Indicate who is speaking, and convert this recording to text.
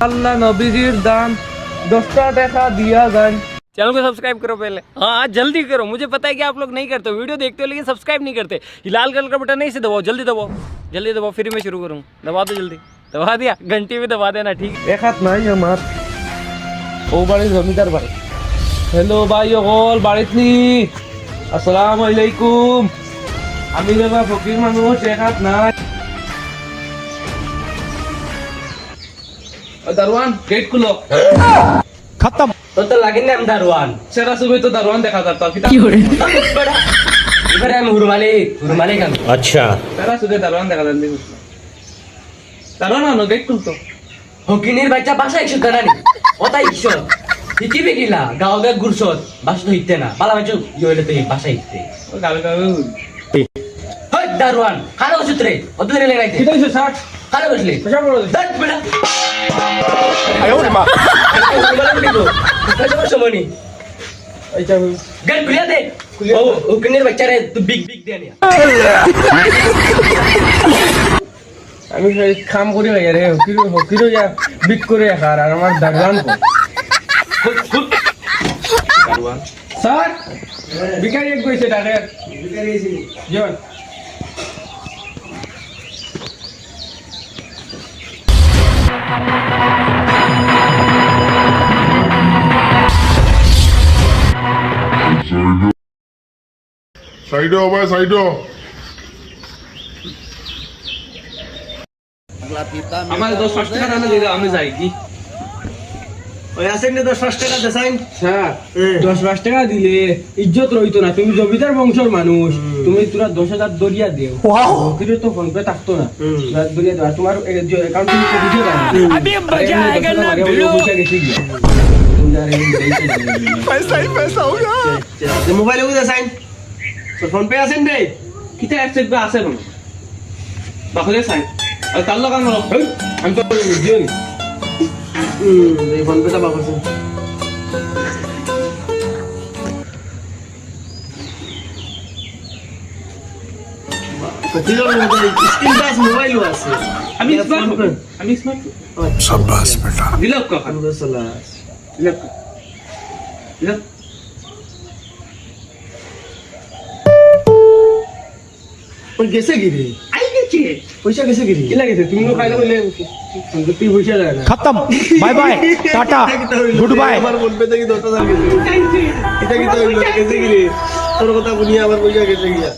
Speaker 1: अल्लाह नबीजीर दान 10 টাকা दिया जान।
Speaker 2: चैनल को सब्सक्राइब करो पहले, हाँ जल्दी करो। मुझे पता है कि आप लोग नहीं करते, वीडियो देखते हो लेकिन सब्सक्राइब नहीं करते। ये लाल कलर का बटन नहीं, इसे दबाओ, जल्दी दबाओ, जल्दी दबाओ, फिर मैं शुरू करूँ। दबा दो जल्दी, दबा दिया, घंटी भी दबा देना, ठीक है।
Speaker 1: एक हाथ নাই আমার ও বাড়ির জমিদার ভাই। হ্যালো ভাই ওগল বাড়িত নি? আসসালামু আলাইকুম। আমি বাবা ফকির মানুষ, এক হাত নাই। দারওয়ান গেট খুলো।
Speaker 3: खत्म
Speaker 2: तो लगे ना हम दारवान
Speaker 1: সেরা সুবে তো দারওয়ান দেখা যাচ্ছে
Speaker 2: কি করে এবারে আমি হুরমালে কাম
Speaker 3: अच्छा
Speaker 1: সেরা সুবে দারওয়ান দেখা যাচ্ছে। দারওয়ান না গেট খুলতো।
Speaker 2: হকিনের বাচ্চা বাসা 100 টাকা নি ওটাই 100 ঠিকই বেগিলা গাও গে গুরসত বাসা তো হিতে না পালা বাচ্চা ইয়েলে তো বাসা হিতে
Speaker 1: ও গাল গাল
Speaker 2: হই দারওয়ান খানা সূত্রে অত ধরে লাগাইতে
Speaker 1: কি কইছো স্যার?
Speaker 2: খানা বসলি
Speaker 1: পেশা বড়
Speaker 2: দত বেটা
Speaker 3: आयो रे मां
Speaker 2: সমনি
Speaker 1: আচ্ছা
Speaker 2: গেট খুলে দে ও হকিনের বাচ্চা রে তুই বিগ দে নিয়া
Speaker 1: আমি কাম করি ভাই রে হকিরো যা বিট করে খার আর আমার দারওয়ান দারওয়ান স্যার বিকারি এক কইছে ডাকে বিকারি এসে জন
Speaker 4: साइड हो भाई साइड हो
Speaker 1: আমার 10 টাকা দানা দিলে আমি যাই কি
Speaker 5: ওই আসেন না 10 টাকা দেন
Speaker 1: স্যার 10 টাকা দিলে ইজ্জত রইতো না। তুমি জমিদার বংশের মানুষ, তুমি তোরা 10,000 দরিয়া দেও। হকিরে তো ফোন পে থাকতো না, দরিয়া দাও। তোমার অ্যাকাউন্ট থেকে বুঝে দাও।
Speaker 2: अभी मजा आएगा ना भिड़ो
Speaker 3: पैसा ही पैसा होगा
Speaker 5: মোবাইলে বুঝে সাইন তো ফোন পে আসেন রে
Speaker 1: কিতা অ্যাপসেট বা আছে কোন বাখলে সাই আর তার লগা না আমি তো দিও নি
Speaker 5: এই ফোন পেটা বাবুছে কতিলো স্ক্রিন টাচ মোবাইল আছে
Speaker 1: আমি স্মার্ট
Speaker 4: शाबाश बेटा
Speaker 1: দিলক কথা
Speaker 5: আলহামদুলিল্লাহ
Speaker 1: দিলক দিলক
Speaker 5: ওই গেছে কি রে
Speaker 1: আই গেছে
Speaker 5: পয়সা গেছে কি রে
Speaker 1: কি লাগেছে তুমি খাইলে বলে তুই পয়সা যায় না।
Speaker 3: खत्म bye bye tata goodbye
Speaker 5: আমার ফোন পে থেকে 10,000 গেছে এটা কি তো গেছে কি রে তোর কথা বুঝিয়ে আমার পয়সা গেছে গিয়া